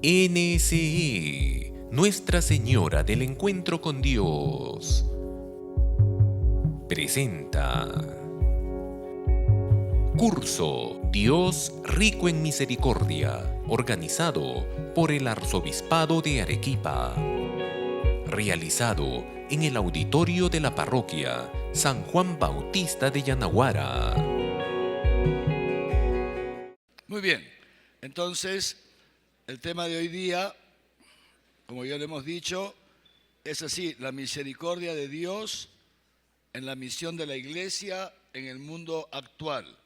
NSE, Nuestra Señora del Encuentro con Dios, presenta Curso Dios Rico en Misericordia, organizado por el Arzobispado de Arequipa, realizado en el auditorio de la parroquia San Juan Bautista de Yanaguara. Muy bien, entonces el tema de hoy día, como ya lo hemos dicho, es así: la misericordia de Dios en la misión de la Iglesia en el mundo actual.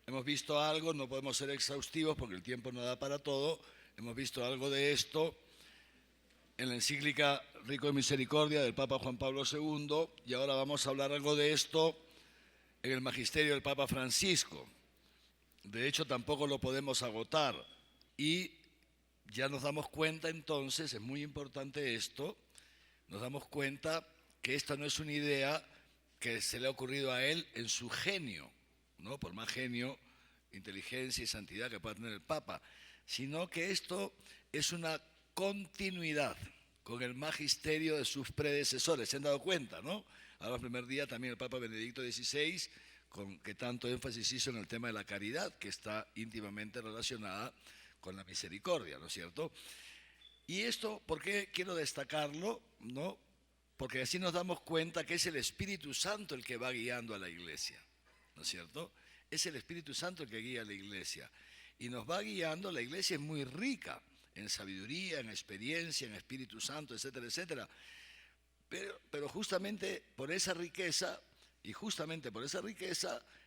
Hemos visto algo, no podemos ser exhaustivos porque el tiempo no da para todo. Hemos visto algo de esto en la encíclica Rico en Misericordia del Papa Juan Pablo II, y ahora vamos a hablar algo de esto en el magisterio del Papa Francisco. De hecho, tampoco lo podemos agotar, y ya nos damos cuenta entonces, es muy importante esto, nos damos cuenta que esta no es una idea que se le ha ocurrido a él en su genio, ¿no? Por más genio, inteligencia y santidad que pueda tener el Papa, sino que esto es una continuidad con el magisterio de sus predecesores. ¿Se han dado cuenta, no? Ahora, el primer día también el Papa Benedicto XVI, con que tanto énfasis hizo en el tema de la caridad, que está íntimamente relacionada con la misericordia, ¿no es cierto? Y esto, ¿por qué quiero destacarlo? ¿No? Porque así nos damos cuenta que es el Espíritu Santo el que va guiando a la Iglesia, ¿no es cierto? Es el Espíritu Santo el que guía a la Iglesia. Y nos va guiando. La Iglesia es muy rica en sabiduría, en experiencia, en Espíritu Santo, etcétera, etcétera. Pero justamente por esa riqueza,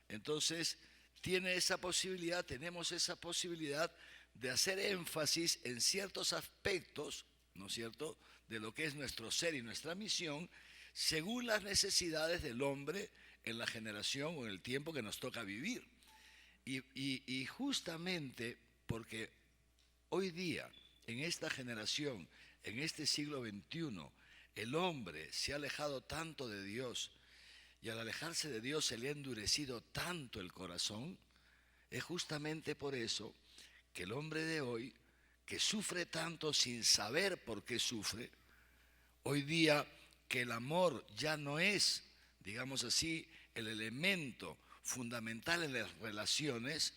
entonces tenemos esa posibilidad de hacer énfasis en ciertos aspectos, ¿no es cierto?, de lo que es nuestro ser y nuestra misión, según las necesidades del hombre en la generación o en el tiempo que nos toca vivir. Y justamente porque hoy día, en esta generación, en este siglo XXI, el hombre se ha alejado tanto de Dios, y al alejarse de Dios se le ha endurecido tanto el corazón. Es justamente por eso que el hombre de hoy, que sufre tanto sin saber por qué sufre, hoy día que el amor ya no es, digamos así, el elemento fundamental en las relaciones,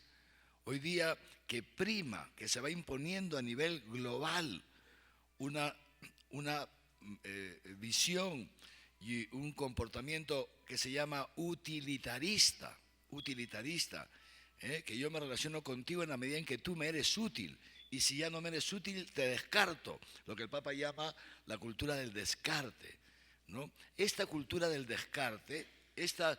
hoy día que prima, que se va imponiendo a nivel global una visión y un comportamiento que se llama utilitarista, que yo me relaciono contigo en la medida en que tú me eres útil, y si ya no me eres útil te descarto, lo que el Papa llama la cultura del descarte, ¿no? Esta cultura del descarte, estas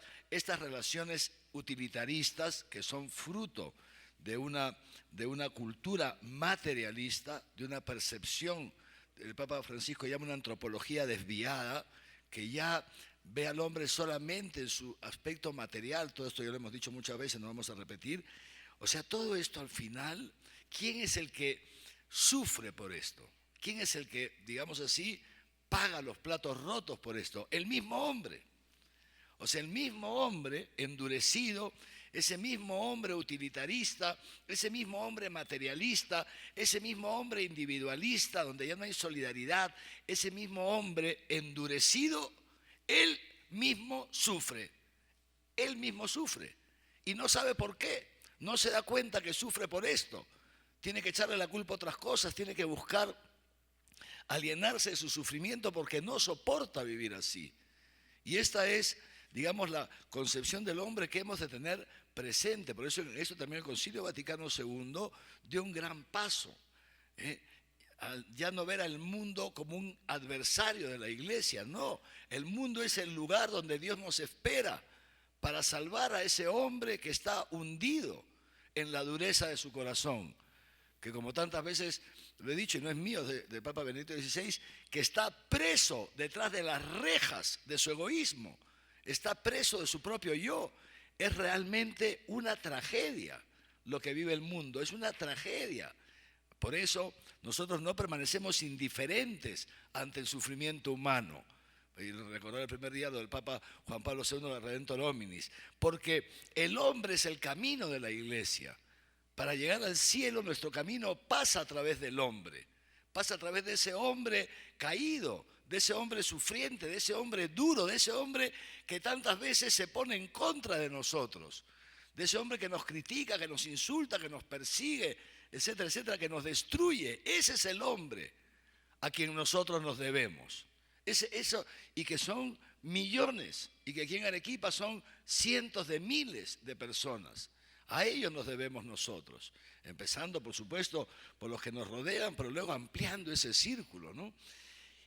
relaciones utilitaristas que son fruto de una cultura materialista, de una percepción, el Papa Francisco llama una antropología desviada, que ya ve al hombre solamente en su aspecto material. Todo esto ya lo hemos dicho muchas veces, no vamos a repetir. O sea, todo esto al final, ¿quién es el que sufre por esto? ¿Quién es el que, digamos así, paga los platos rotos por esto? El mismo hombre. O sea, el mismo hombre endurecido, ese mismo hombre utilitarista, ese mismo hombre materialista, ese mismo hombre individualista, donde ya no hay solidaridad, ese mismo hombre endurecido, él mismo sufre. Él mismo sufre. Y no sabe por qué. No se da cuenta que sufre por esto. Tiene que echarle la culpa a otras cosas, tiene que buscar alienarse de su sufrimiento porque no soporta vivir así. Y esta es, digamos, la concepción del hombre que hemos de tener presente. Por eso en eso también el Concilio Vaticano II dio un gran paso, al ya no ver al mundo como un adversario de la Iglesia. No, el mundo es el lugar donde Dios nos espera para salvar a ese hombre que está hundido en la dureza de su corazón, que como tantas veces lo he dicho, y no es mío, del Papa Benedicto XVI, que está preso detrás de las rejas de su egoísmo, está preso de su propio yo. Es realmente una tragedia lo que vive el mundo, es una tragedia. Por eso nosotros no permanecemos indiferentes ante el sufrimiento humano. Y recordar el primer día del Papa Juan Pablo II, la Redemptor Hominis, porque el hombre es el camino de la Iglesia. Para llegar al cielo, nuestro camino pasa a través del hombre. pasa a través de ese hombre caído, de ese hombre sufriente, de ese hombre duro, de ese hombre que tantas veces se pone en contra de nosotros, de ese hombre que nos critica, que nos insulta, que nos persigue, etcétera, etcétera, que nos destruye. Ese es el hombre a quien nosotros nos debemos. Eso, y que son millones, y que aquí en Arequipa son cientos de miles de personas. A ellos nos debemos nosotros, empezando por supuesto por los que nos rodean, pero luego ampliando ese círculo, ¿no?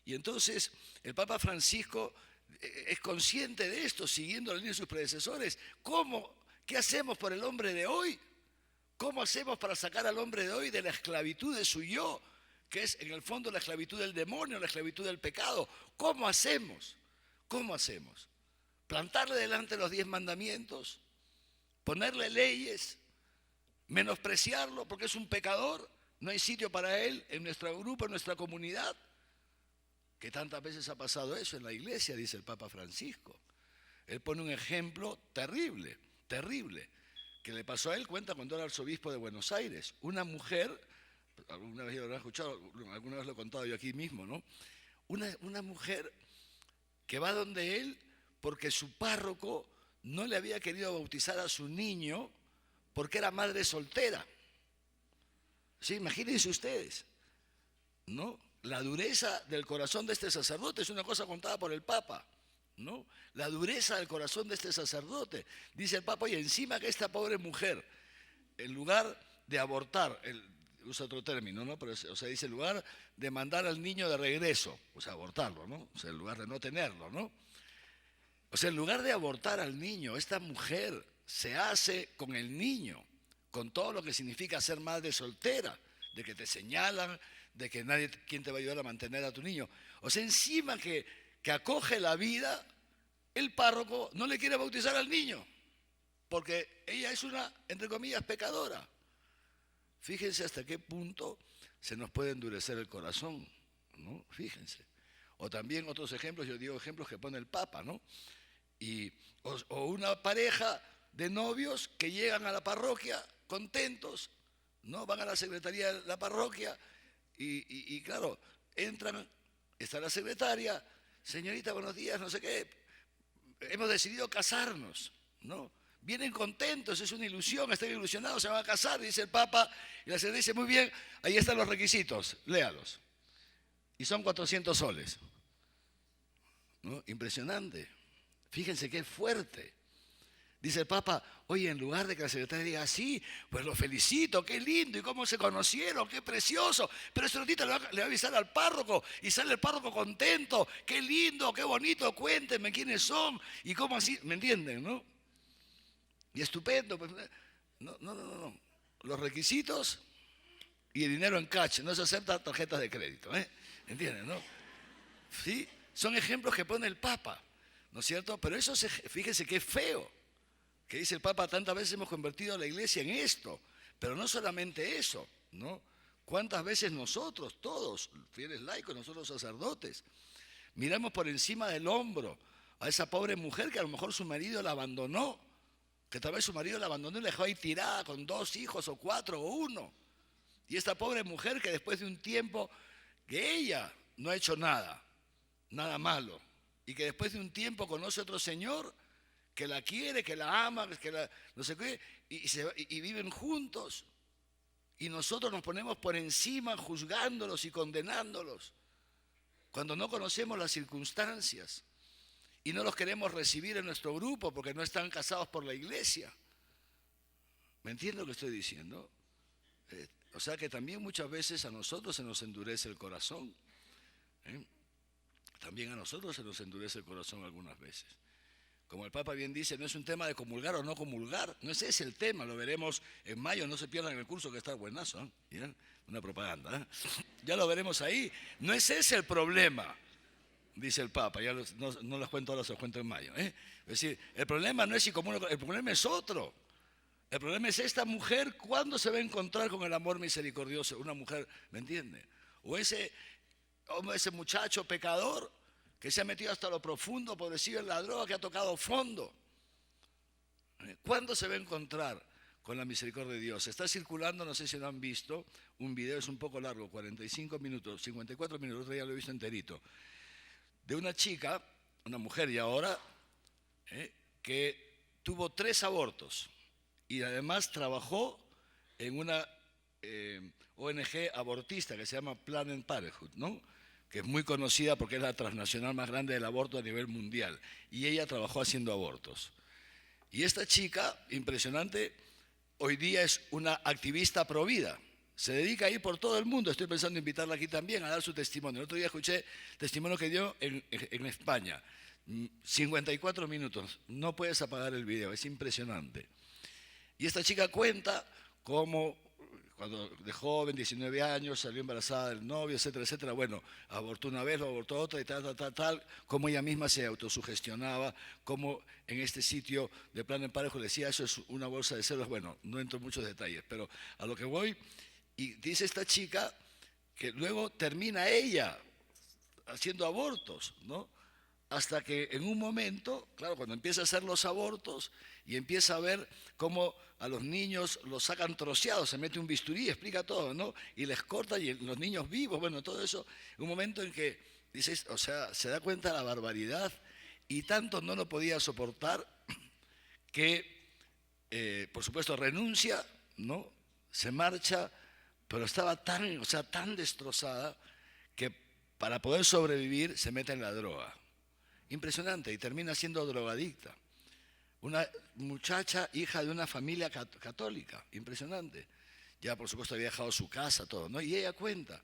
Y entonces el Papa Francisco es consciente de esto, siguiendo la línea de sus predecesores. ¿Qué hacemos por el hombre de hoy? ¿Cómo hacemos para sacar al hombre de hoy de la esclavitud de su yo, que es en el fondo la esclavitud del demonio, la esclavitud del pecado? ¿Cómo hacemos? ¿Cómo hacemos? ¿Plantarle delante los 10 mandamientos? ¿Ponerle leyes? ¿Menospreciarlo porque es un pecador? ¿No hay sitio para él en nuestro grupo, en nuestra comunidad? Que tantas veces ha pasado eso en la iglesia, dice el Papa Francisco. Él pone un ejemplo terrible, terrible, que le pasó a él, cuenta cuando era arzobispo de Buenos Aires. Una mujer, alguna vez lo habrán escuchado, alguna vez lo he contado yo aquí mismo, ¿no? Una mujer que va donde él porque su párroco no le había querido bautizar a su niño porque era madre soltera. Sí, imagínense ustedes, ¿no? La dureza del corazón de este sacerdote es una cosa contada por el Papa, ¿no? La dureza del corazón de este sacerdote. Dice el Papa, y encima que esta pobre mujer, en lugar de abortar, usa otro término, ¿no? Pero, o sea, dice en lugar de mandar al niño de regreso, o sea, abortarlo, ¿no? O sea, en lugar de no tenerlo, ¿no? O sea, en lugar de abortar al niño, esta mujer se hace con el niño, con todo lo que significa ser madre soltera, de que te señalan, de que nadie, ¿quién te va a ayudar a mantener a tu niño? O sea, encima que acoge la vida, el párroco no le quiere bautizar al niño, porque ella es una, entre comillas, pecadora. Fíjense hasta qué punto se nos puede endurecer el corazón, ¿no? Fíjense. O también otros ejemplos, yo digo ejemplos que pone el Papa, ¿no? O una pareja de novios que llegan a la parroquia contentos, ¿no? Van a la secretaría de la parroquia y claro, entran, está la secretaria, señorita, buenos días, no sé qué, hemos decidido casarnos, ¿no? Vienen contentos, es una ilusión, están ilusionados, se van a casar, dice el Papa, y la secretaria dice, muy bien, ahí están los requisitos, léalos. Y son 400 soles, ¿no? Impresionante. Fíjense qué fuerte. Dice el Papa, oye, en lugar de que la secretaria diga así, pues lo felicito, qué lindo, y cómo se conocieron, qué precioso. Pero ese ratito le va a avisar al párroco, y sale el párroco contento, qué lindo, qué bonito, cuéntenme quiénes son, y cómo así, ¿me entienden, no? Y estupendo, pues, no. Los requisitos y el dinero en cash, no se aceptan tarjetas de crédito, ¿entienden, no? Sí, son ejemplos que pone el Papa, ¿no es cierto? Pero eso, fíjense qué feo, que dice el Papa, tantas veces hemos convertido a la iglesia en esto, pero no solamente eso, ¿no? ¿Cuántas veces nosotros, todos, fieles laicos, nosotros sacerdotes, miramos por encima del hombro a esa pobre mujer que a lo mejor su marido la abandonó, que tal vez su marido la abandonó y la dejó ahí tirada con 2 hijos o 4 o 1, y esta pobre mujer que después de un tiempo que ella no ha hecho nada malo, y que después de un tiempo conoce a otro señor que la quiere, que la ama, que la, no sé qué, y viven juntos. Y nosotros nos ponemos por encima juzgándolos y condenándolos, cuando no conocemos las circunstancias y no los queremos recibir en nuestro grupo porque no están casados por la iglesia. ¿Me entiende lo que estoy diciendo? O sea que también muchas veces a nosotros se nos endurece el corazón. También a nosotros se nos endurece el corazón algunas veces. Como el Papa bien dice, no es un tema de comulgar o no comulgar, no es ese el tema, lo veremos en mayo, no se pierdan el curso que está buenazo, ¿eh? Una propaganda, ¿eh? Ya lo veremos ahí, no es ese el problema, dice el Papa, ya no los cuento ahora, se los cuento en mayo, ¿eh? Es decir, el problema no es si comulgo, el problema es otro, el problema es esta mujer, ¿cuándo se va a encontrar con el amor misericordioso? Una mujer, ¿me entiende? O ese muchacho pecador que se ha metido hasta lo profundo, pobrecillo en la droga, que ha tocado fondo. ¿Cuándo se va a encontrar con la misericordia de Dios. Está circulando, no sé si lo han visto, un video, es un poco largo, 45 minutos, 54 minutos, otro día lo he visto enterito, de una chica, una mujer y ahora, que tuvo 3 abortos y además trabajó en una ONG abortista que se llama Planned Parenthood, ¿no? Que es muy conocida porque es la transnacional más grande del aborto a nivel mundial. Y ella trabajó haciendo abortos. Y esta chica, impresionante, hoy día es una activista pro vida. Se dedica a ir por todo el mundo. Estoy pensando en invitarla aquí también a dar su testimonio. El otro día escuché el testimonio que dio en España. 54 minutos. No puedes apagar el video, es impresionante. Y esta chica cuenta cómo cuando de joven, 19 años, salió embarazada del novio, etcétera, etcétera. Bueno, abortó una vez, lo abortó otra y tal, cómo ella misma se autosugestionaba, cómo en este sitio de Planned Parenthood le decía, eso es una bolsa de células. Bueno, no entro en muchos detalles, pero a lo que voy, y dice esta chica que luego termina ella haciendo abortos, ¿no? Hasta que en un momento, claro, cuando empieza a hacer los abortos y empieza a ver cómo a los niños los sacan troceados, se mete un bisturí, explica todo, ¿no? Y les corta y los niños vivos, bueno, todo eso, un momento en que dices, o sea, se da cuenta de la barbaridad y tanto no lo podía soportar que, por supuesto, renuncia, ¿no? Se marcha, pero estaba tan, o sea, tan destrozada que para poder sobrevivir se mete en la droga. Impresionante, y termina siendo drogadicta. Una muchacha, hija de una familia católica, impresionante. Ya por supuesto había dejado su casa, todo, ¿no? Y ella cuenta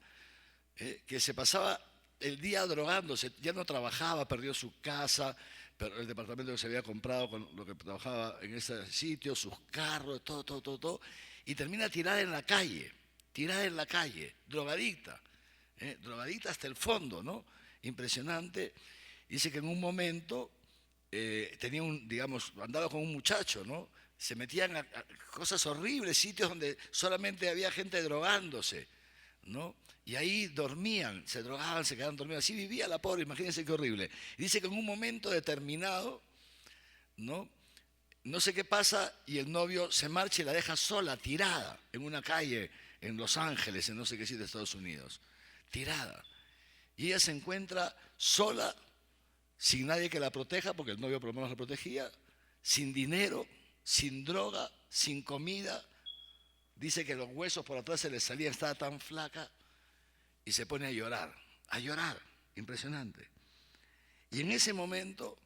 que se pasaba el día drogándose, ya no trabajaba, perdió su casa, el departamento que se había comprado con lo que trabajaba en ese sitio, sus carros, todo, y termina tirada en la calle, drogadicta, drogadicta hasta el fondo, ¿no? Impresionante. Dice que en un momento tenía andaba con un muchacho, ¿no? Se metían a cosas horribles, sitios donde solamente había gente drogándose, ¿no? Y ahí dormían, se drogaban, se quedaban dormidos. Así vivía la pobre, imagínense qué horrible. Y dice que en un momento determinado, ¿no? No sé qué pasa y el novio se marcha y la deja sola, tirada, en una calle en Los Ángeles, en no sé qué sitio de Estados Unidos. Tirada. Y ella se encuentra sola, sin nadie que la proteja, porque el novio por lo menos la protegía, sin dinero, sin droga, sin comida. Dice que los huesos por atrás se le salían, estaba tan flaca, y se pone a llorar, impresionante. Y en ese momento,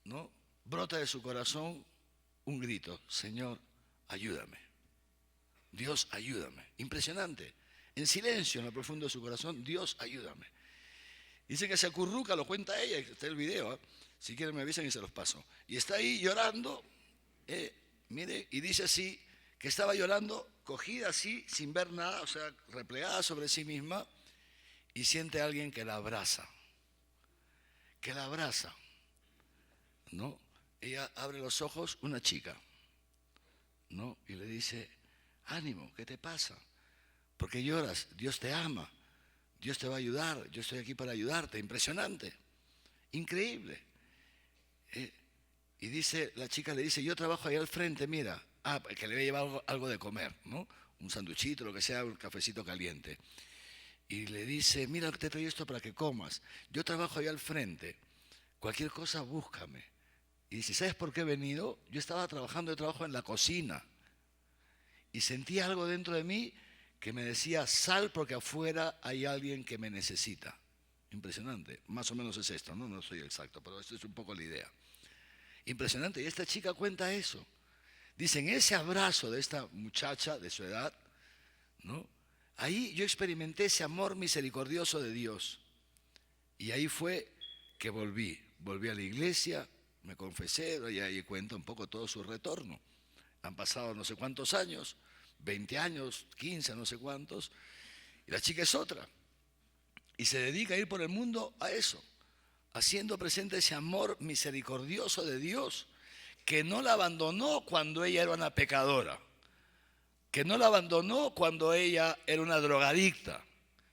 ¿no? Brota de su corazón un grito: Señor, ayúdame. Dios, ayúdame. Impresionante. En silencio, en lo profundo de su corazón, Dios, ayúdame. Dice que se acurruca, lo cuenta ella, está el video, si quieren me avisan y se los paso. Y está ahí llorando, mire, y dice así, que estaba llorando, cogida así, sin ver nada, o sea, replegada sobre sí misma, y siente a alguien que la abraza, ¿no? Ella abre los ojos, una chica, ¿no? Y le dice, ánimo, ¿qué te pasa? ¿Por qué lloras? Dios te ama. Dios te va a ayudar, yo estoy aquí para ayudarte. Impresionante, increíble. Y dice, la chica le dice, yo trabajo ahí al frente, mira. Que le había llevado algo de comer, ¿no? Un sanduchito, lo que sea, un cafecito caliente. Y le dice, mira, te traigo esto para que comas. Yo trabajo ahí al frente, cualquier cosa búscame. Y dice, ¿sabes por qué he venido? Yo trabajo en la cocina. Y sentí algo dentro de mí que me decía, sal porque afuera hay alguien que me necesita. Impresionante, más o menos es esto, no soy exacto, pero esto es un poco la idea. Impresionante, y esta chica cuenta eso. Dice, en ese abrazo de esta muchacha de su edad, ¿no? Ahí yo experimenté ese amor misericordioso de Dios. Y ahí fue que volví a la iglesia, me confesé, y ahí cuenta un poco todo su retorno. Han pasado no sé cuántos años, 20 años, 15, no sé cuántos, y la chica es otra. Y se dedica a ir por el mundo a eso, haciendo presente ese amor misericordioso de Dios, que no la abandonó cuando ella era una pecadora, que no la abandonó cuando ella era una drogadicta,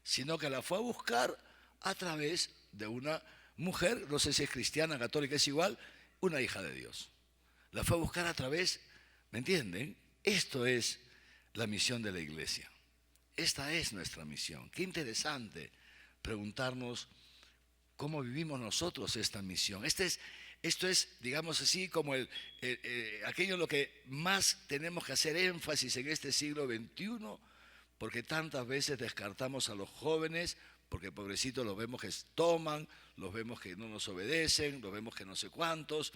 sino que la fue a buscar a través de una mujer, no sé si es cristiana, católica, es igual, una hija de Dios. La fue a buscar a través, ¿me entienden?, Esto es la misión de la iglesia. Esta es nuestra misión. Qué interesante preguntarnos cómo vivimos nosotros esta misión. Esto es, digamos así, como aquello en lo que más tenemos que hacer énfasis en este siglo XXI, porque tantas veces descartamos a los jóvenes, porque pobrecitos los vemos que toman, los vemos que no nos obedecen, los vemos que no sé cuántos,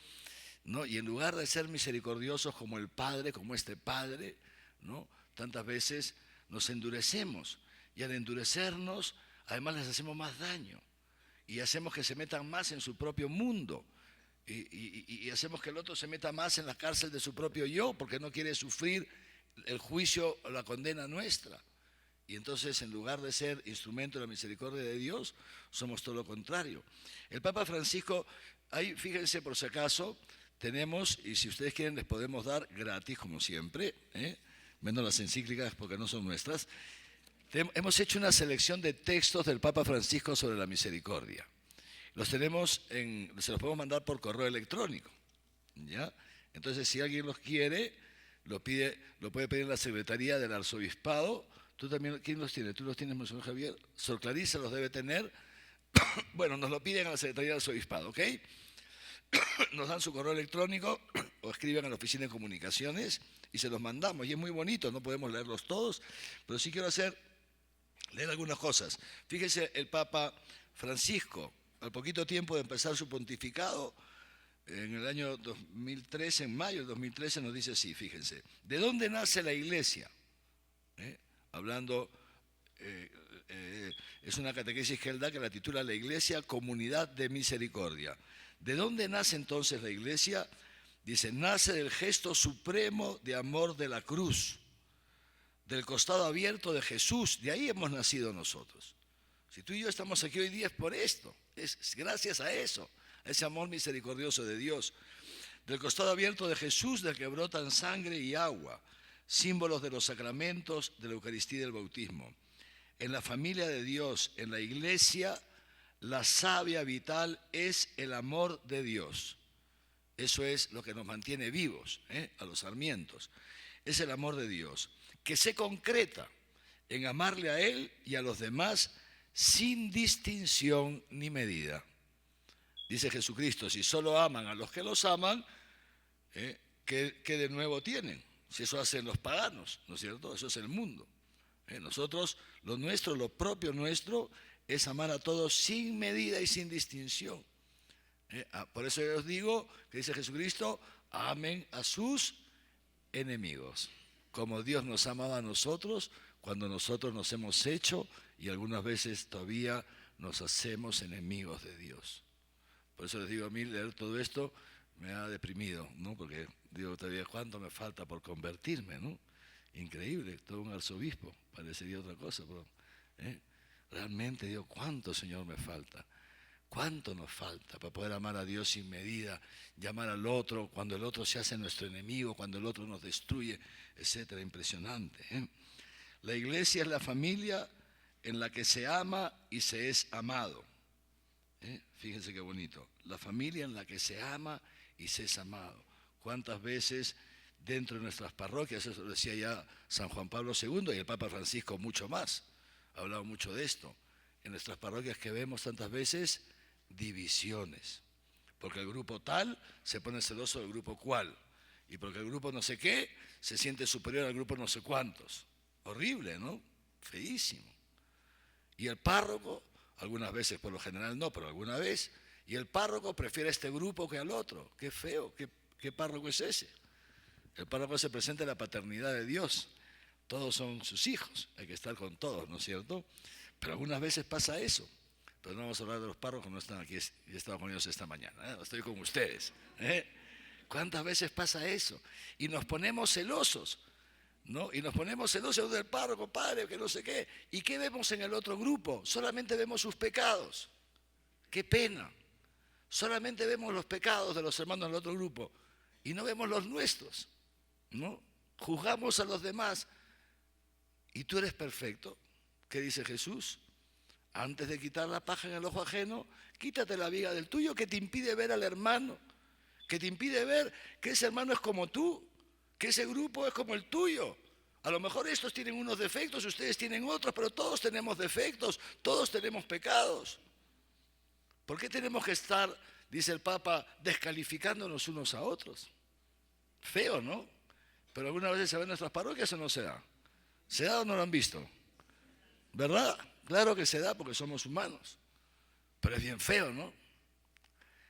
¿no? Y en lugar de ser misericordiosos como el Padre, como este Padre, ¿no? Tantas veces nos endurecemos, y al endurecernos, además les hacemos más daño, y hacemos que se metan más en su propio mundo, y hacemos que el otro se meta más en la cárcel de su propio yo, porque no quiere sufrir el juicio o la condena nuestra. Y entonces, en lugar de ser instrumento de la misericordia de Dios, somos todo lo contrario. El Papa Francisco, ahí fíjense por si acaso, tenemos, y si ustedes quieren les podemos dar gratis, como siempre, menos las encíclicas porque no son nuestras. Hemos hecho una selección de textos del Papa Francisco sobre la misericordia. Los tenemos se los podemos mandar por correo electrónico, ¿ya? Entonces, si alguien los quiere, lo puede pedir en la Secretaría del Arzobispado. ¿Tú también, quién los tiene? ¿Tú los tienes, Monseñor Javier? Sor Clarisa los debe tener. Bueno, nos lo piden a la Secretaría del Arzobispado, ¿ok? Nos dan su correo electrónico o escriben a la Oficina de Comunicaciones y se los mandamos. Y es muy bonito, no podemos leerlos todos, pero sí quiero leer algunas cosas. Fíjese, el Papa Francisco, al poquito tiempo de empezar su pontificado, en el año 2013, en mayo del 2013, nos dice así, fíjense, ¿de dónde nace la iglesia? Hablando, es una catequesis que él da que la titula La Iglesia, Comunidad de Misericordia. ¿De dónde nace entonces la iglesia? Dice, nace del gesto supremo de amor de la cruz, del costado abierto de Jesús, de ahí hemos nacido nosotros. Si tú y yo estamos aquí hoy día es por esto, es gracias a eso, a ese amor misericordioso de Dios. Del costado abierto de Jesús, del que brotan sangre y agua, símbolos de los sacramentos, de la Eucaristía y del bautismo. En la familia de Dios, en la iglesia, la savia vital es el amor de Dios. Eso es lo que nos mantiene vivos, a los sarmientos. Es el amor de Dios, que se concreta en amarle a Él y a los demás sin distinción ni medida. Dice Jesucristo, si solo aman a los que los aman, ¿qué de nuevo tienen? Si eso hacen los paganos, ¿no es cierto? Eso es el mundo. Nosotros, lo nuestro, lo propio nuestro, es amar a todos sin medida y sin distinción. Por eso yo os digo, que dice Jesucristo, amen a sus enemigos, como Dios nos amaba a nosotros cuando nosotros nos hemos hecho y algunas veces todavía nos hacemos enemigos de Dios. Por eso les digo, a mí leer todo esto me ha deprimido, ¿no? Porque digo todavía cuánto me falta por convertirme, ¿no? Increíble, todo un arzobispo, parecería otra cosa, pero realmente digo, ¿cuánto, Señor, me falta? ¿Cuánto nos falta para poder amar a Dios sin medida, llamar al otro cuando el otro se hace nuestro enemigo, cuando el otro nos destruye, etcétera? Impresionante. La iglesia es la familia en la que se ama y se es amado. Fíjense qué bonito. La familia en la que se ama y se es amado. ¿Cuántas veces dentro de nuestras parroquias, eso lo decía ya San Juan Pablo II y el Papa Francisco mucho más, ha hablado mucho de esto, en nuestras parroquias que vemos tantas veces divisiones, porque el grupo tal se pone celoso del grupo cual, y porque el grupo no sé qué se siente superior al grupo no sé cuántos. Horrible, ¿no? Feísimo. Y el párroco, algunas veces, por lo general no, pero alguna vez, y el párroco prefiere a este grupo que al otro. Qué feo, qué párroco es ese. El párroco se presenta en la paternidad de Dios. Todos son sus hijos, hay que estar con todos, ¿no es cierto? Pero algunas veces pasa eso. Pero no vamos a hablar de los párrocos, no están aquí, he estado con ellos esta mañana, estoy con ustedes. ¿Cuántas veces pasa eso? Y nos ponemos celosos, ¿no? Y nos ponemos celosos del párroco, padre, que no sé qué. ¿Y qué vemos en el otro grupo? Solamente vemos sus pecados. ¡Qué pena! Solamente vemos los pecados de los hermanos del otro grupo y no vemos los nuestros, ¿no? Juzgamos a los demás. ¿Y tú eres perfecto? ¿Qué dice Jesús? Antes de quitar la paja en el ojo ajeno, quítate la viga del tuyo que te impide ver al hermano, que te impide ver que ese hermano es como tú, que ese grupo es como el tuyo. A lo mejor estos tienen unos defectos, ustedes tienen otros, pero todos tenemos defectos, todos tenemos pecados. ¿Por qué tenemos que estar, dice el Papa, descalificándonos unos a otros? Feo, ¿no? Pero algunas veces se ve en nuestras parroquias o no se da. ¿Se da o no lo han visto? ¿Verdad? Claro que se da porque somos humanos. Pero es bien feo, ¿no?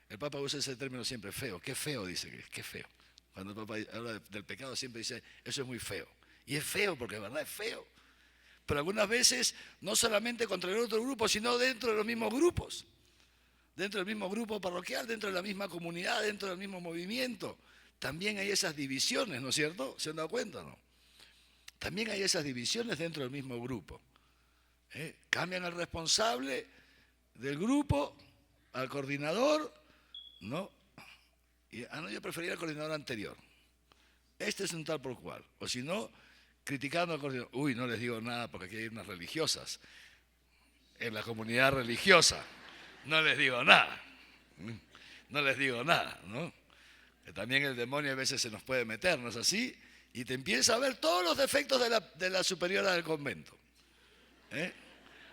El Papa usa ese término siempre, feo. Qué feo, dice, qué feo. Cuando el Papa habla del pecado siempre dice, eso es muy feo. Y es feo porque, ¿verdad? Es feo. Pero algunas veces, no solamente contra el otro grupo, sino dentro de los mismos grupos. Dentro del mismo grupo parroquial, dentro de la misma comunidad, dentro del mismo movimiento. También hay esas divisiones, ¿no es cierto? ¿Se han dado cuenta o no? También hay esas divisiones dentro del mismo grupo. Cambian al responsable del grupo, al coordinador, ¿no? No, yo prefería al coordinador anterior. Este es un tal por cual. O si no, criticando al coordinador. Uy, no les digo nada porque aquí hay unas religiosas. En la comunidad religiosa no les digo nada. No les digo nada, ¿no? Que también el demonio a veces se nos puede meter, ¿no es así? Y te empieza a ver todos los defectos de la superiora del convento.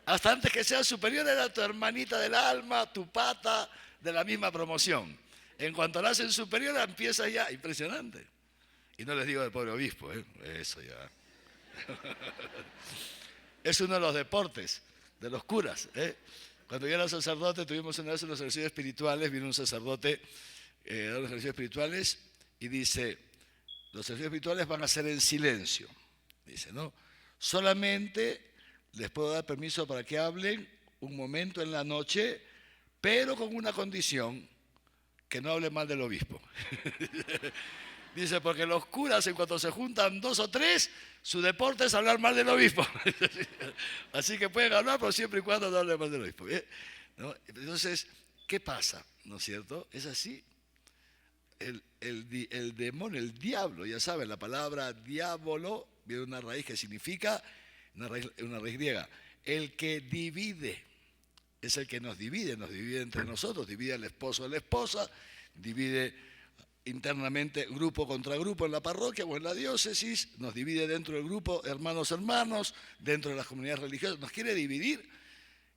Hasta antes que sea superior era tu hermanita del alma, tu pata de la misma promoción. En cuanto la hacen superior empieza ya, impresionante. Y no les digo del pobre obispo, eso ya. Es uno de los deportes de los curas. Cuando yo era sacerdote, tuvimos una vez unos ejercicios espirituales, vino un sacerdote a dar los ejercicios espirituales y dice, los ejercicios espirituales van a ser en silencio. Dice, ¿no? Solamente les puedo dar permiso para que hablen un momento en la noche, pero con una condición, que no hablen mal del obispo. Dice, porque los curas, en cuanto se juntan 2 o 3, su deporte es hablar mal del obispo. Así que pueden hablar, pero siempre y cuando no hablen mal del obispo. ¿No? Entonces, ¿qué pasa? ¿No es cierto? Es así. El demonio, el diablo, ya saben, la palabra diablo viene de una raíz que significa, una raíz griega, el que divide. Es el que nos divide entre nosotros, divide al esposo a la esposa, divide internamente grupo contra grupo en la parroquia o en la diócesis, nos divide dentro del grupo hermanos, dentro de las comunidades religiosas, nos quiere dividir.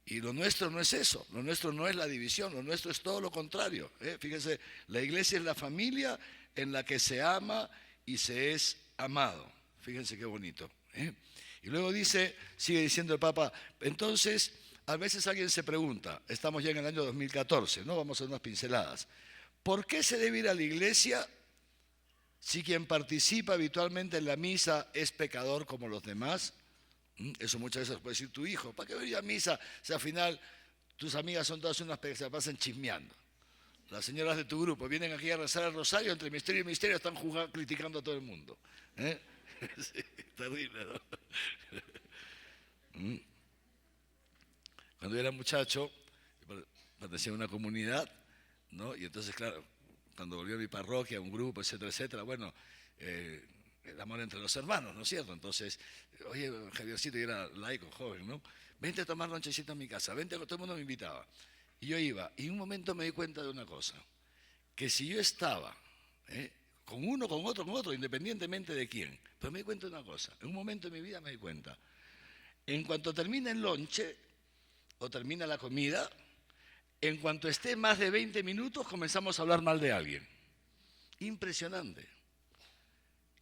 Y lo nuestro no es eso, lo nuestro no es la división, lo nuestro es todo lo contrario. Fíjense, la iglesia es la familia en la que se ama y se es amado. Fíjense qué bonito. Y luego sigue diciendo el Papa, entonces, a veces alguien se pregunta, estamos ya en el año 2014, ¿no? Vamos a hacer unas pinceladas. ¿Por qué se debe ir a la iglesia si quien participa habitualmente en la misa es pecador como los demás? Eso muchas veces puede decir tu hijo, ¿para qué voy a ir a misa si al final tus amigas son todas unas que se pasan chismeando? Las señoras de tu grupo vienen aquí a rezar el rosario, entre misterio y misterio están criticando a todo el mundo. Sí, terrible, ¿no? Cuando yo era muchacho, pertenecía a una comunidad, ¿no? Y entonces, claro, cuando volvió a mi parroquia, un grupo, etcétera, bueno, el amor entre los hermanos, ¿no es cierto? Entonces, oye, Javiercito, yo era laico, joven, ¿no? Vente a tomar lonchecito a mi casa, vente, todo el mundo me invitaba. Y yo iba, y en un momento me di cuenta de una cosa, que si yo estaba con uno, con otro, independientemente de quién, pero me di cuenta de una cosa, en un momento de mi vida me di cuenta, en cuanto termine el lonche, o termina la comida, en cuanto esté más de 20 minutos comenzamos a hablar mal de alguien. Impresionante.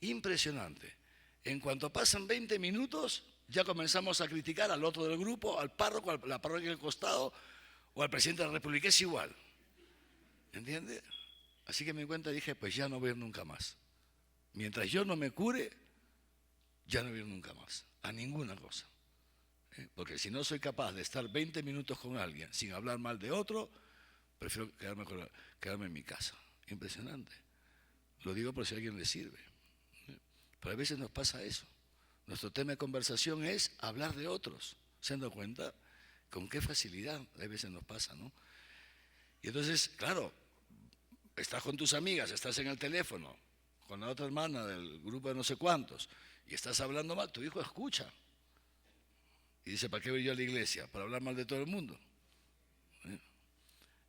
Impresionante. En cuanto pasan 20 minutos, ya comenzamos a criticar al otro del grupo, al párroco, a la parroquia del costado, o al presidente de la República, es igual. ¿Entiende? Así que me di cuenta y dije, pues ya no voy a ir nunca más. Mientras yo no me cure, ya no voy a ir nunca más, a ninguna cosa. Porque si no soy capaz de estar 20 minutos con alguien sin hablar mal de otro, prefiero quedarme en mi casa. Impresionante. Lo digo por si a alguien le sirve. Pero a veces nos pasa eso. Nuestro tema de conversación es hablar de otros. ¿Se han dado cuenta? Con qué facilidad a veces nos pasa, ¿no? Y entonces, claro, estás con tus amigas, estás en el teléfono, con la otra hermana del grupo de no sé cuántos, y estás hablando mal, tu hijo escucha. Y dice, ¿para qué voy yo a la iglesia? ¿Para hablar mal de todo el mundo?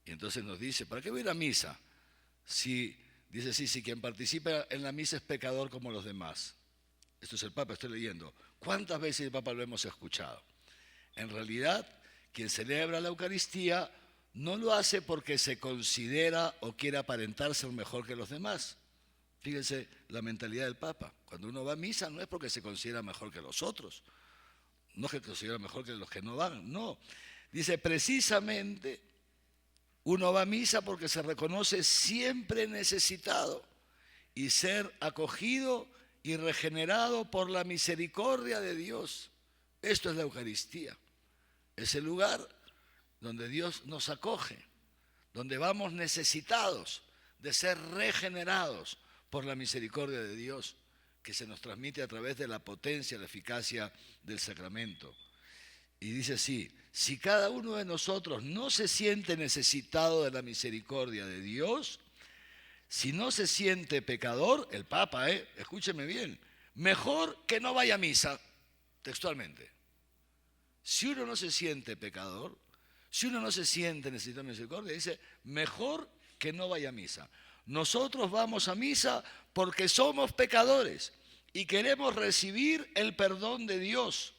Y entonces nos dice, ¿para qué voy a ir a misa? Si Dice, sí, si quien participa en la misa es pecador como los demás. Esto es el Papa, estoy leyendo. ¿Cuántas veces el Papa lo hemos escuchado? En realidad, quien celebra la Eucaristía no lo hace porque se considera o quiere aparentar ser mejor que los demás. Fíjense la mentalidad del Papa. Cuando uno va a misa no es porque se considera mejor que los otros, no es que se considera mejor que los que no van, no. Dice, precisamente uno va a misa porque se reconoce siempre necesitado y ser acogido y regenerado por la misericordia de Dios. Esto es la Eucaristía. Es el lugar donde Dios nos acoge, donde vamos necesitados de ser regenerados por la misericordia de Dios, que se nos transmite a través de la potencia, la eficacia del sacramento. Y dice así, si cada uno de nosotros no se siente necesitado de la misericordia de Dios, si no se siente pecador, el Papa, escúcheme bien, mejor que no vaya a misa, textualmente. Si uno no se siente pecador, si uno no se siente necesitado de misericordia, dice, mejor que no vaya a misa. Nosotros vamos a misa porque somos pecadores y queremos recibir el perdón de Dios,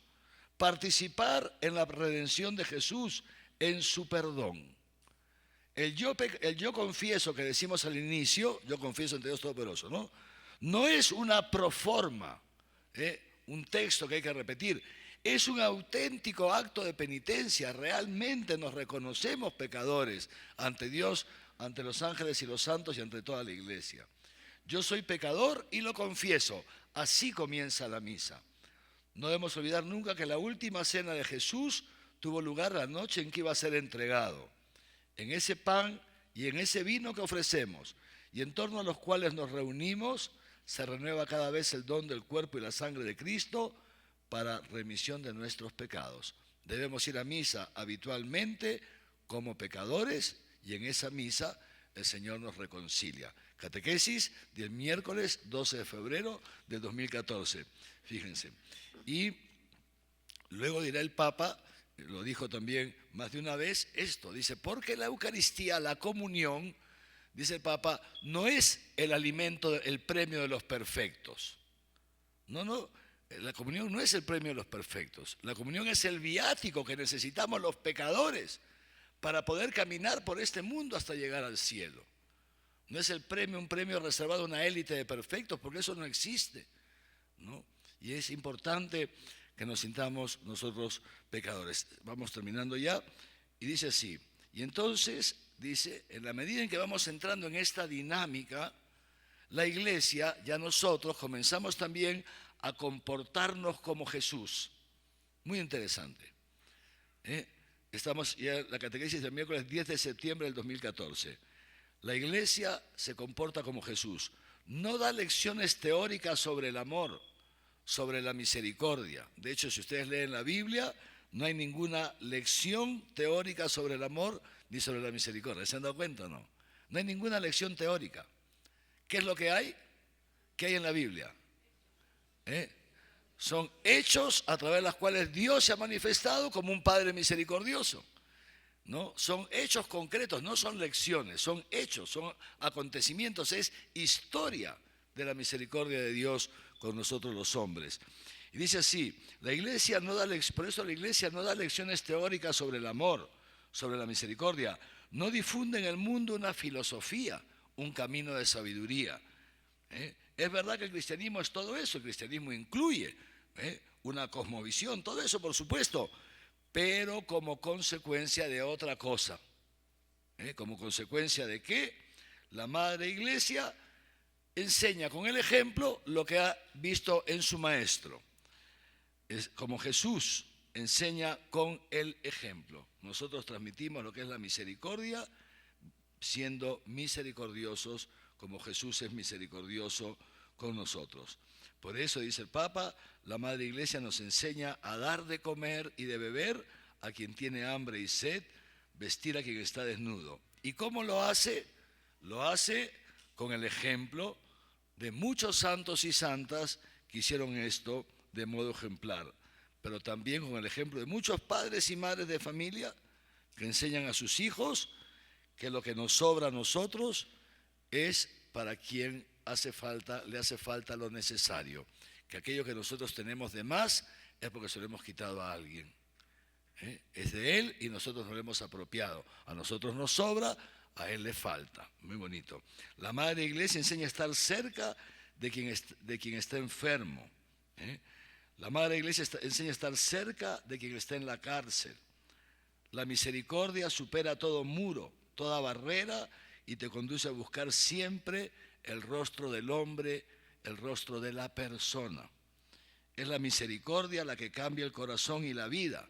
participar en la redención de Jesús, en su perdón. El yo confieso que decimos al inicio, yo confieso ante Dios Todopoderoso, ¿no? No es una proforma, un texto que hay que repetir. Es un auténtico acto de penitencia. Realmente nos reconocemos pecadores ante Dios, ante los ángeles y los santos y ante toda la iglesia. Yo soy pecador y lo confieso. Así comienza la misa. No debemos olvidar nunca que la última cena de Jesús tuvo lugar la noche en que iba a ser entregado. En ese pan y en ese vino que ofrecemos y en torno a los cuales nos reunimos, se renueva cada vez el don del cuerpo y la sangre de Cristo para remisión de nuestros pecados. Debemos ir a misa habitualmente como pecadores y en esa misa el Señor nos reconcilia. Catequesis del miércoles 12 de febrero del 2014, fíjense. Y luego dirá el Papa, lo dijo también más de una vez, esto, dice, porque la Eucaristía, la comunión, dice el Papa, no es el alimento, el premio de los perfectos. No, la comunión no es el premio de los perfectos. La comunión es el viático que necesitamos los pecadores para poder caminar por este mundo hasta llegar al cielo. No es el premio, un premio reservado a una élite de perfectos, porque eso no existe, ¿no? Y es importante que nos sintamos nosotros pecadores. Vamos terminando ya. Y dice así, y entonces, dice, en la medida en que vamos entrando en esta dinámica, la iglesia, ya nosotros, comenzamos también a comportarnos como Jesús. Muy interesante. Estamos ya en la catequesis del miércoles 10 de septiembre del 2014. La iglesia se comporta como Jesús. No da lecciones teóricas sobre el amor, sobre la misericordia. De hecho, si ustedes leen la Biblia, no hay ninguna lección teórica sobre el amor ni sobre la misericordia. ¿Se han dado cuenta o no? No hay ninguna lección teórica. ¿Qué es lo que hay? ¿Qué hay en la Biblia? Son hechos a través de los cuales Dios se ha manifestado como un Padre misericordioso. ¿No? Son hechos concretos, no son lecciones, son hechos, son acontecimientos, es historia de la misericordia de Dios con nosotros los hombres. Y dice así, la iglesia no da, por eso la iglesia no da lecciones teóricas sobre el amor, sobre la misericordia, no difunde en el mundo una filosofía, un camino de sabiduría. Es verdad que el cristianismo es todo eso, el cristianismo incluye una cosmovisión, todo eso por supuesto, pero como consecuencia de otra cosa. ¿Como consecuencia de qué? La Madre Iglesia enseña con el ejemplo lo que ha visto en su Maestro. Es como Jesús enseña con el ejemplo. Nosotros transmitimos lo que es la misericordia, siendo misericordiosos como Jesús es misericordioso con nosotros. Por eso, dice el Papa, la Madre Iglesia nos enseña a dar de comer y de beber a quien tiene hambre y sed, vestir a quien está desnudo. ¿Y cómo lo hace? Lo hace con el ejemplo de muchos santos y santas que hicieron esto de modo ejemplar, pero también con el ejemplo de muchos padres y madres de familia que enseñan a sus hijos que lo que nos sobra a nosotros es para quien le hace falta lo necesario. Que aquello que nosotros tenemos de más es porque se lo hemos quitado a alguien. Es de él y nosotros nos lo hemos apropiado. A nosotros nos sobra, a él le falta. Muy bonito. La Madre Iglesia enseña a estar cerca de quien está enfermo. La Madre Iglesia enseña a estar cerca de quien está en la cárcel. La misericordia supera todo muro, toda barrera y te conduce a buscar siempre el rostro del hombre, el rostro de la persona. Es la misericordia la que cambia el corazón y la vida,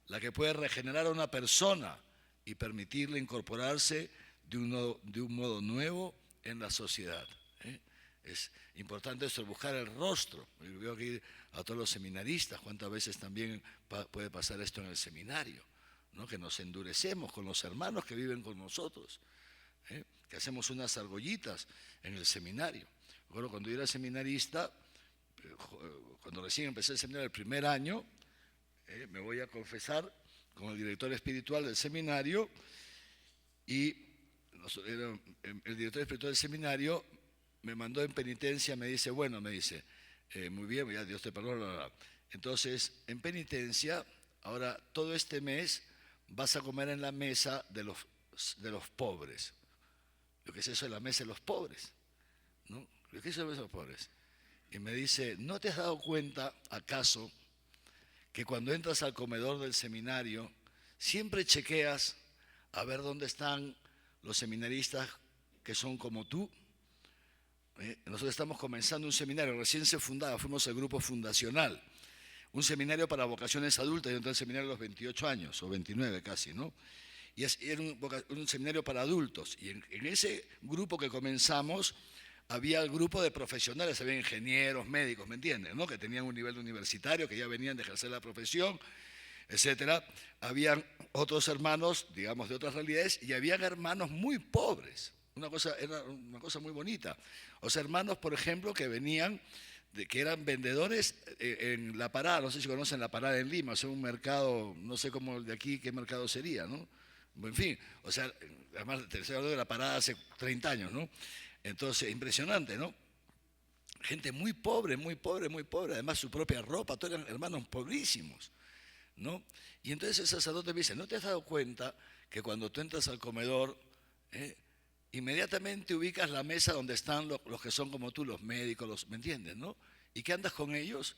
la que puede regenerar a una persona y permitirle incorporarse de un modo nuevo en la sociedad. Es importante esto, buscar el rostro. Yo veo aquí a todos los seminaristas, cuántas veces también puede pasar esto en el seminario, ¿no? Que nos endurecemos con los hermanos que viven con nosotros, que hacemos unas argollitas en el seminario. Bueno, cuando yo era seminarista, cuando recién empecé el seminario el primer año, me voy a confesar con el director espiritual del seminario y el director espiritual del seminario me mandó en penitencia, me dice, muy bien, ya Dios te perdona. Entonces, en penitencia, ahora todo este mes vas a comer en la mesa de los pobres. Lo que es eso de la mesa de los pobres, ¿no? Lo que es eso de la mesa de los pobres. Y me dice, ¿no te has dado cuenta, acaso, que cuando entras al comedor del seminario, siempre chequeas a ver dónde están los seminaristas que son como tú? Nosotros estamos comenzando un seminario, recién se fundaba, fuimos el grupo fundacional, un seminario para vocaciones adultas. Yo entré al seminario a los 28 años, o 29 casi, ¿no? Y era un seminario para adultos, y en ese grupo que comenzamos, había el grupo de profesionales, había ingenieros, médicos, ¿me entienden?, ¿no? Que tenían un nivel universitario, que ya venían de ejercer la profesión, etcétera. Habían otros hermanos, digamos, de otras realidades, y habían hermanos muy pobres. Era una cosa muy bonita. O sea, hermanos, por ejemplo, que venían, que eran vendedores en La Parada, no sé si conocen La Parada en Lima, o sea, un mercado, no sé cómo el de aquí, qué mercado sería, ¿no? En fin, o sea, además, tercero hablando de La Parada hace 30 años, ¿no? Entonces, impresionante, ¿no? Gente muy pobre, muy pobre, muy pobre, además su propia ropa, todos eran hermanos pobrísimos, ¿no? Y entonces el sacerdote me dice, ¿no te has dado cuenta que cuando tú entras al comedor, inmediatamente ubicas la mesa donde están los que son como tú, los médicos, ¿me entiendes, no? ¿Y qué andas con ellos?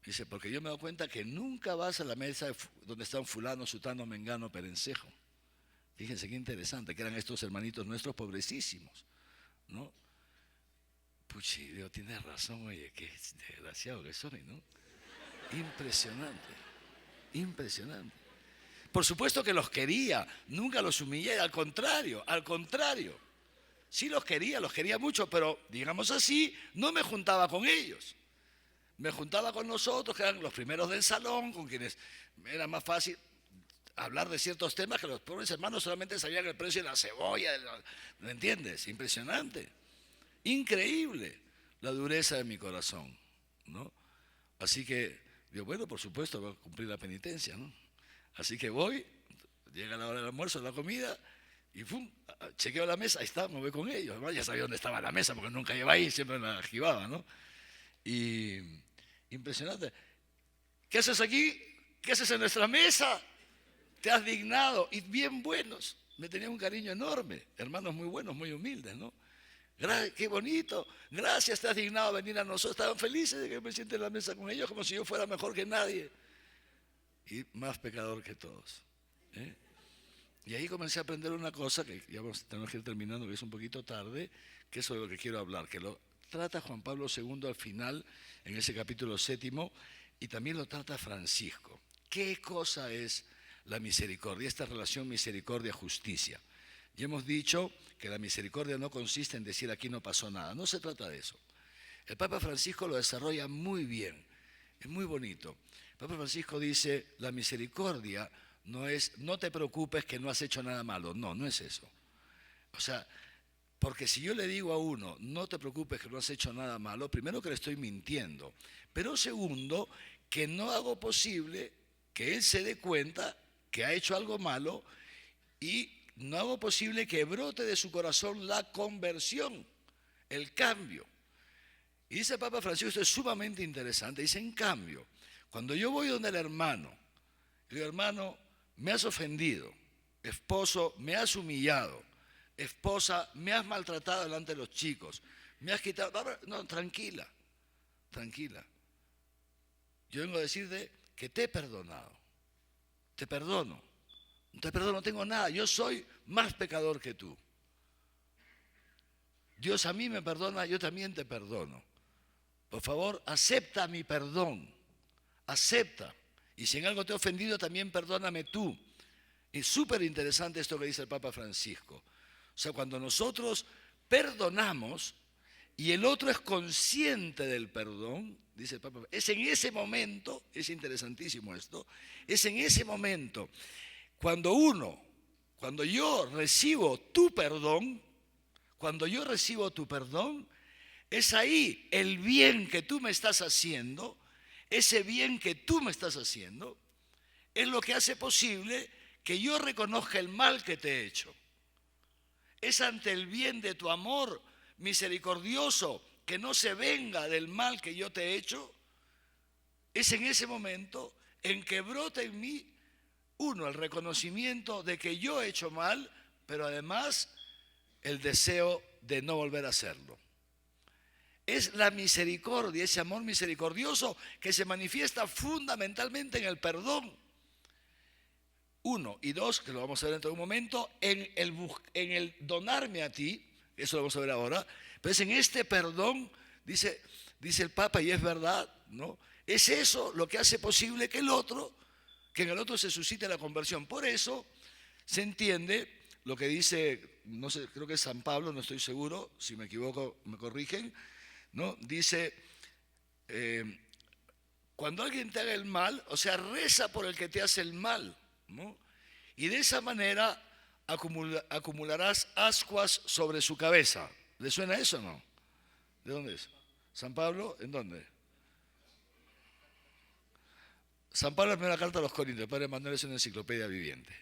Dice, porque yo me he dado cuenta que nunca vas a la mesa donde están fulano, sutano, mengano, perencejo. Fíjense qué interesante, que eran estos hermanitos nuestros pobrecísimos, ¿no? Puchi, Dios, tienes razón, oye, qué desgraciado que soy, ¿no? Impresionante, impresionante. Por supuesto que los quería, nunca los humillé, al contrario. Sí los quería mucho, pero digamos así, no me juntaba con ellos. Me juntaba con nosotros, que eran los primeros del salón, con quienes era más fácil hablar de ciertos temas que los pobres hermanos solamente sabían el precio de la cebolla, ¿me entiendes? Impresionante, increíble la dureza de mi corazón, ¿no? Así que, digo, bueno, por supuesto, voy a cumplir la penitencia, ¿no? Así que voy, llega la hora del almuerzo, la comida, y ¡pum! Chequeo la mesa, ahí está, me voy con ellos. Además, ya sabía dónde estaba la mesa, porque nunca iba ahí, siempre la esquivaba, ¿no? Y impresionante. ¿Qué haces aquí? ¿Qué haces en nuestra mesa? Te has dignado, y bien buenos. Me tenían un cariño enorme, hermanos muy buenos, muy humildes, ¿no? Qué bonito, gracias, te has dignado a venir a nosotros. Estaban felices de que me siente en la mesa con ellos, como si yo fuera mejor que nadie. Y más pecador que todos. Y ahí comencé a aprender una cosa, que ya tenemos que ir terminando, que es un poquito tarde, que es sobre lo que quiero hablar, que lo trata Juan Pablo II al final, en ese capítulo 7, y también lo trata Francisco. ¿Qué cosa es la misericordia? Esta relación misericordia-justicia. Ya hemos dicho que la misericordia no consiste en decir aquí no pasó nada, no se trata de eso. El Papa Francisco lo desarrolla muy bien, es muy bonito. El Papa Francisco dice, la misericordia no es, no te preocupes que no has hecho nada malo. No, no es eso. O sea, porque si yo le digo a uno, no te preocupes que no has hecho nada malo, primero que le estoy mintiendo, pero segundo, que no hago posible que él se dé cuenta que ha hecho algo malo y no hago posible que brote de su corazón la conversión. el cambio. Y dice el Papa Francisco, esto es sumamente interesante, dice, en cambio, cuando yo voy donde el hermano, le digo, hermano, me has ofendido, esposo, me has humillado, esposa, me has maltratado delante de los chicos, me has quitado, no, tranquila, tranquila. Yo vengo a decirte que te he perdonado, te perdono, no tengo nada, yo soy más pecador que tú. Dios a mí me perdona, yo también te perdono. Por favor, acepta mi perdón, acepta. Y si en algo te he ofendido, también perdóname tú. Es súper interesante esto que dice el Papa Francisco. O sea, cuando nosotros perdonamos y el otro es consciente del perdón, dice el Papa, es en ese momento, es interesantísimo esto, es en ese momento, cuando yo recibo tu perdón, es ahí el bien que tú me estás haciendo, ese bien que tú me estás haciendo, es lo que hace posible que yo reconozca el mal que te he hecho. Es ante el bien de tu amor misericordioso que no se venga del mal que yo te he hecho, es en ese momento en que brota en mí, el reconocimiento de que yo he hecho mal, pero además el deseo de no volver a hacerlo. Es la misericordia, ese amor misericordioso que se manifiesta fundamentalmente en el perdón. 1 y 2, que lo vamos a ver dentro de un momento, en el donarme a ti, eso lo vamos a ver ahora, pero es en este perdón, dice el Papa, y es verdad, ¿no? Es eso lo que hace posible que en el otro se suscite la conversión. Por eso se entiende lo que dice, no sé, creo que es San Pablo, no estoy seguro, si me equivoco me corrigen, ¿no? Dice, cuando alguien te haga el mal, o sea, reza por el que te hace el mal, ¿no? Y de esa manera acumularás ascuas sobre su cabeza. ¿Le suena eso o no? ¿De dónde es? ¿San Pablo? ¿En dónde? San Pablo, la primera carta a los Corintios. El Padre Manuel es una enciclopedia viviente.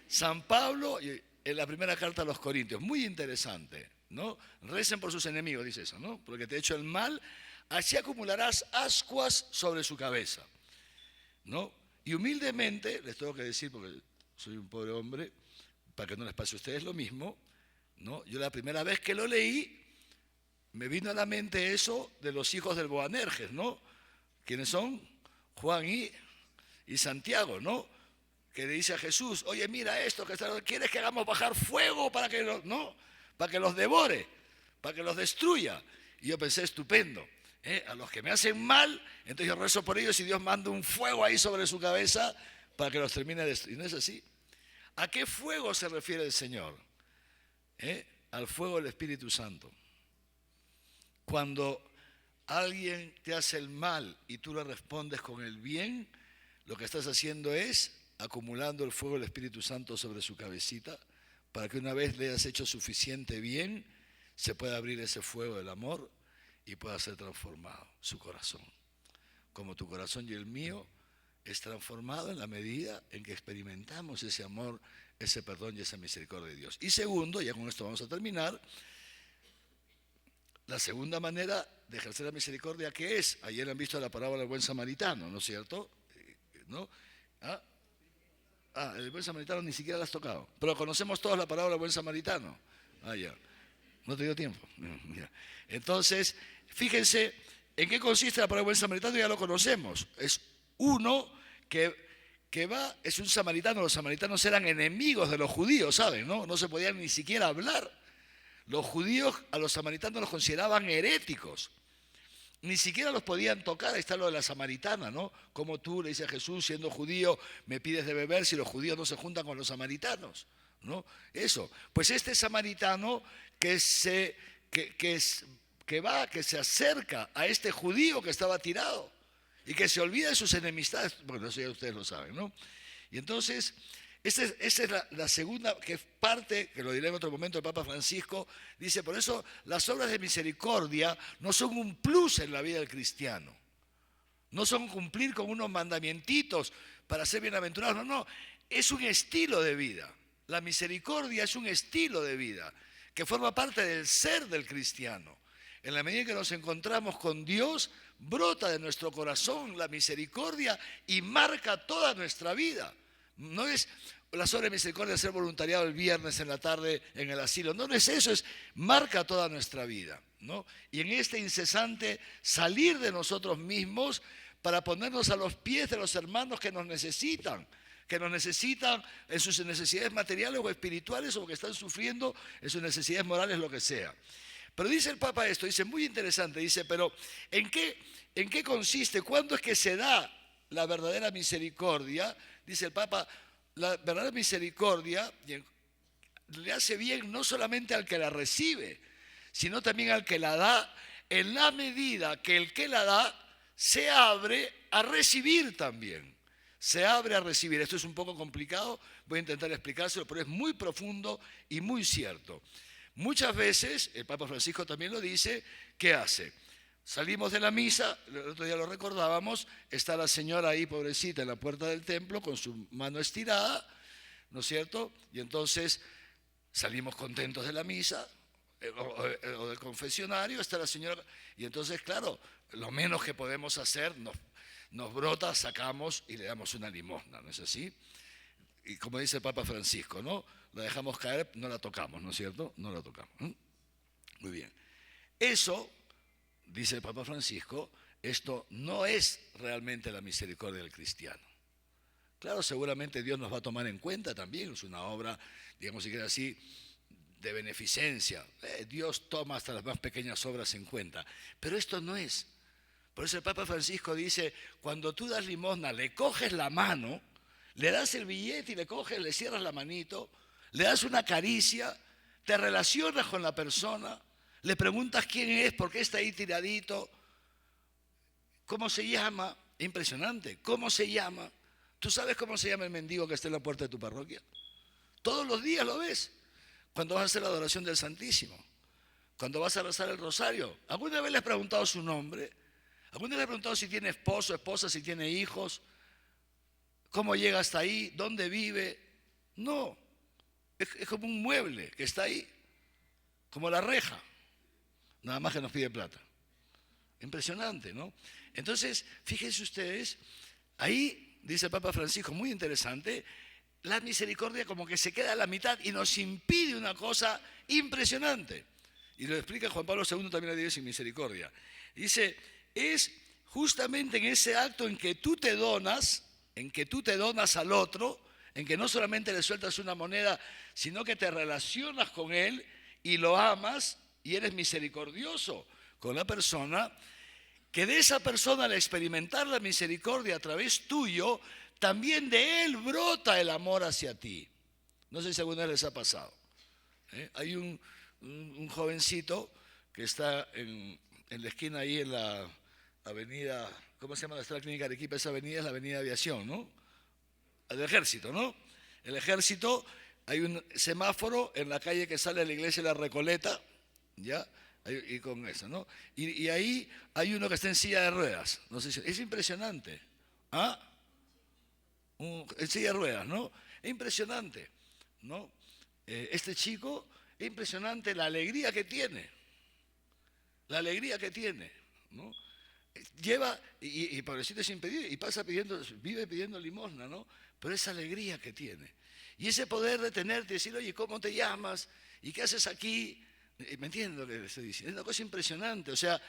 San Pablo, en la primera carta a los Corintios. Muy interesante, ¿no? Recen por sus enemigos, dice eso, ¿no? Porque te he hecho el mal, así acumularás ascuas sobre su cabeza, ¿no? Y humildemente, les tengo que decir, porque soy un pobre hombre, para que no les pase a ustedes lo mismo, ¿no? Yo la primera vez que lo leí, me vino a la mente eso de los hijos del Boanerges, ¿no? ¿Quiénes son? Juan y Santiago, ¿no? Que le dice a Jesús, oye, mira esto, ¿quieres que hagamos bajar fuego para que los devore, para que los destruya? Y yo pensé, estupendo. A los que me hacen mal, entonces yo rezo por ellos y Dios manda un fuego ahí sobre su cabeza para que los termine de destruir. ¿No es así? ¿A qué fuego se refiere el Señor? Al fuego del Espíritu Santo. Cuando alguien te hace el mal y tú le respondes con el bien, lo que estás haciendo es acumulando el fuego del Espíritu Santo sobre su cabecita para que una vez le hayas hecho suficiente bien, se pueda abrir ese fuego del amor y pueda ser transformado su corazón. Como tu corazón y el mío es transformado en la medida en que experimentamos ese amor, ese perdón y esa misericordia de Dios. Y segundo, ya con esto vamos a terminar, la segunda manera de ejercer la misericordia, ¿qué es? Ayer han visto la parábola del buen samaritano, ¿no es cierto? ¿No? El buen samaritano ni siquiera la has tocado. Pero conocemos todos la parábola del buen samaritano. Ya. No te dio tiempo. Mira. Entonces, fíjense, ¿en qué consiste la parábola del buen samaritano? Ya lo conocemos. Es uno que es un samaritano. Los samaritanos eran enemigos de los judíos, ¿saben? No se podían ni siquiera hablar. Los judíos a los samaritanos los consideraban heréticos. Ni siquiera los podían tocar. Ahí está lo de la samaritana, ¿no? Como tú, le dice a Jesús, siendo judío, me pides de beber si los judíos no se juntan con los samaritanos, ¿no? Eso. Pues este samaritano que se acerca a este judío que estaba tirado y que se olvida de sus enemistades. Bueno, eso ya ustedes lo saben, ¿no? Y entonces, esa es la segunda, que es parte, que lo diré en otro momento, el Papa Francisco, dice, por eso las obras de misericordia no son un plus en la vida del cristiano. No son cumplir con unos mandamientitos para ser bienaventurados, no, es un estilo de vida. La misericordia es un estilo de vida que forma parte del ser del cristiano. En la medida que nos encontramos con Dios, brota de nuestro corazón la misericordia y marca toda nuestra vida. No es la obra de misericordia hacer voluntariado el viernes en la tarde en el asilo. No es eso, es marca toda nuestra vida, ¿no? Y en este incesante salir de nosotros mismos para ponernos a los pies de los hermanos que nos necesitan en sus necesidades materiales o espirituales, o que están sufriendo en sus necesidades morales, lo que sea. Pero dice el Papa esto, dice, muy interesante, dice, pero ¿en qué consiste? ¿Cuándo es que se da la verdadera misericordia? Dice el Papa, la verdadera misericordia le hace bien no solamente al que la recibe, sino también al que la da, en la medida que el que la da se abre a recibir también. Se abre a recibir. Esto es un poco complicado, voy a intentar explicárselo, pero es muy profundo y muy cierto. Muchas veces, el Papa Francisco también lo dice, ¿qué hace? Salimos de la misa, el otro día lo recordábamos, está la señora ahí, pobrecita, en la puerta del templo, con su mano estirada, ¿no es cierto? Y entonces salimos contentos de la misa, o del confesionario, está la señora, y entonces, claro, lo menos que podemos hacer, nos brota, sacamos y le damos una limosna, ¿no es así? Y como dice el Papa Francisco, ¿no? La dejamos caer, no la tocamos, ¿no es cierto? No la tocamos. Muy bien. Eso, dice el Papa Francisco, esto no es realmente la misericordia del cristiano. Claro, seguramente Dios nos va a tomar en cuenta también, es una obra, digamos si quiere así, de beneficencia. Dios toma hasta las más pequeñas obras en cuenta, pero esto no es. Por eso el Papa Francisco dice, cuando tú das limosna, le coges la mano, le das el billete y le coges, le cierras la manito, le das una caricia, te relacionas con la persona, le preguntas quién es, por qué está ahí tiradito, cómo se llama, impresionante, cómo se llama. ¿Tú sabes cómo se llama el mendigo que está en la puerta de tu parroquia? Todos los días lo ves, cuando vas a hacer la adoración del Santísimo, cuando vas a rezar el rosario. ¿Alguna vez le has preguntado su nombre? ¿Alguna vez le has preguntado si tiene esposo, esposa, si tiene hijos? ¿Cómo llega hasta ahí? ¿Dónde vive? No, es como un mueble que está ahí, como la reja, nada más que nos pide plata. Impresionante, ¿no? Entonces, fíjense ustedes, ahí dice el Papa Francisco, muy interesante, la misericordia como que se queda a la mitad y nos impide una cosa impresionante. Y lo explica Juan Pablo II también a Dios sin misericordia. Dice, es justamente en ese acto en que tú te donas al otro, en que no solamente le sueltas una moneda, sino que te relacionas con él y lo amas y eres misericordioso con la persona, que de esa persona al experimentar la misericordia a través tuyo, también de él brota el amor hacia ti. No sé si alguna vez les ha pasado. Hay un jovencito que está en la esquina ahí en la avenida, ¿cómo se llama la clínica de Arequipa? Esa avenida es la avenida Aviación, ¿no? El Ejército, ¿no? El Ejército, hay un semáforo en la calle que sale de la iglesia de la Recoleta, ¿ya? Y con eso, ¿no? Y ahí hay uno que está en silla de ruedas. No sé si, es impresionante. ¿Ah? En silla de ruedas, ¿no? Es impresionante, ¿no? Este chico, es impresionante la alegría que tiene. La alegría que tiene, ¿no? Lleva, y pobrecito sin pedir, y pasa pidiendo, vive pidiendo limosna, ¿no? Pero esa alegría que tiene. Y ese poder de tenerte y decir, oye, ¿cómo te llamas? ¿Y qué haces aquí? ¿Me entiendes lo que le estoy diciendo? Es una cosa impresionante, o sea,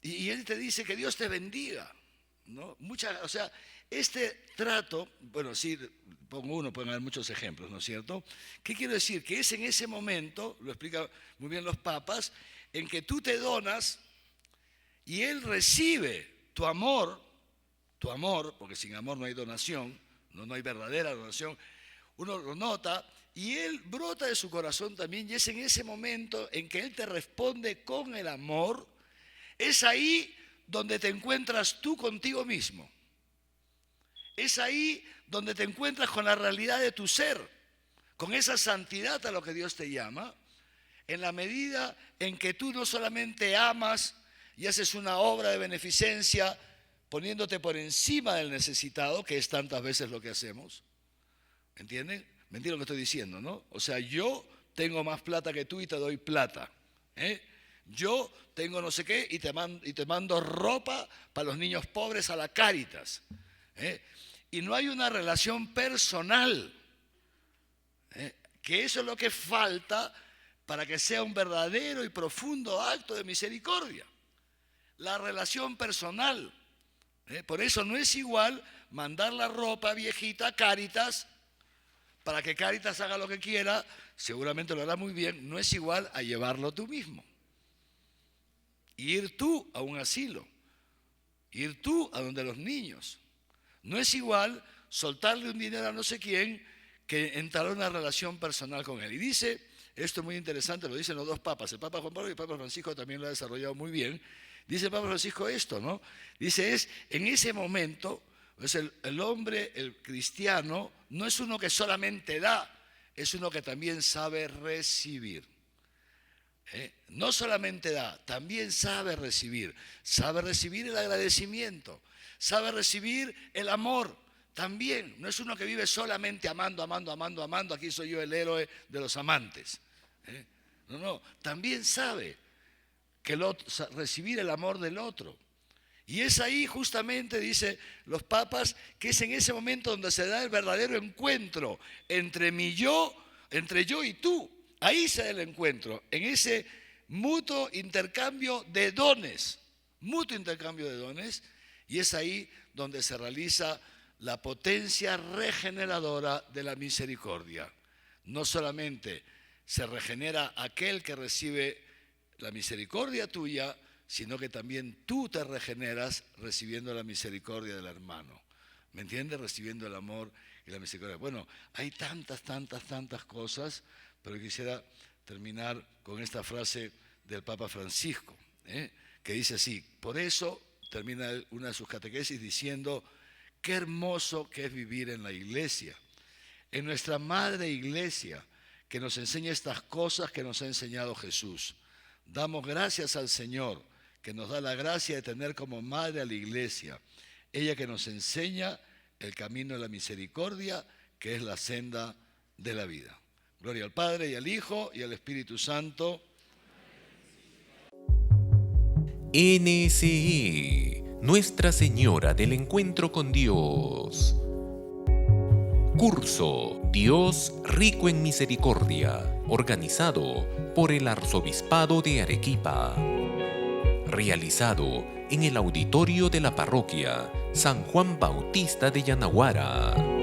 y él te dice que Dios te bendiga, ¿no? O sea, este trato, bueno, sí, pongo uno, pueden haber muchos ejemplos, ¿no es cierto? ¿Qué quiero decir? Que es en ese momento, lo explican muy bien los papas, en que tú te donas y Él recibe tu amor, porque sin amor no hay donación, no hay verdadera donación, uno lo nota y Él brota de su corazón también, y es en ese momento en que Él te responde con el amor, es ahí donde te encuentras tú contigo mismo. Es ahí donde te encuentras con la realidad de tu ser, con esa santidad a lo que Dios te llama, en la medida en que tú no solamente amas y haces una obra de beneficencia poniéndote por encima del necesitado, que es tantas veces lo que hacemos, ¿entienden? ¿Me entienden lo que estoy diciendo, no? O sea, yo tengo más plata que tú y te doy plata. Yo tengo no sé qué y te mando ropa para los niños pobres a la Cáritas. Y no hay una relación personal. Que eso es lo que falta para que sea un verdadero y profundo acto de misericordia. La relación personal. Por eso no es igual mandar la ropa viejita a Cáritas para que Cáritas haga lo que quiera, seguramente lo hará muy bien, no es igual a llevarlo tú mismo. Ir tú a un asilo, ir tú a donde los niños. No es igual soltarle un dinero a no sé quién que entrar en una relación personal con él. Y dice, esto es muy interesante, lo dicen los dos papas, el Papa Juan Pablo y el Papa Francisco también lo ha desarrollado muy bien. Dice el Papa Francisco esto, ¿no? Dice, es en ese momento, pues el hombre, el cristiano, no es uno que solamente da, es uno que también sabe recibir. No solamente da, también sabe recibir el agradecimiento, sabe recibir el amor, también. No es uno que vive solamente amando, aquí soy yo el héroe de los amantes. No, también sabe que recibir el amor del otro. Y es ahí justamente, dice los papas, que es en ese momento donde se da el verdadero encuentro entre yo y tú. Ahí se da el encuentro, en ese mutuo intercambio de dones, y es ahí donde se realiza la potencia regeneradora de la misericordia. No solamente se regenera aquel que recibe la misericordia tuya, sino que también tú te regeneras recibiendo la misericordia del hermano. ¿Me entiendes? Recibiendo el amor y la misericordia. Bueno, hay tantas cosas, pero quisiera terminar con esta frase del Papa Francisco, que dice así, por eso termina una de sus catequesis diciendo, qué hermoso que es vivir en la iglesia, en nuestra madre iglesia, que nos enseña estas cosas que nos ha enseñado Jesús. Damos gracias al Señor, que nos da la gracia de tener como madre a la iglesia, ella que nos enseña el camino de la misericordia, que es la senda de la vida. Gloria al Padre y al Hijo y al Espíritu Santo. NSE, Nuestra Señora del Encuentro con Dios. Curso Dios rico en misericordia, organizado por el Arzobispado de Arequipa. Realizado en el auditorio de la parroquia San Juan Bautista de Yanaguara.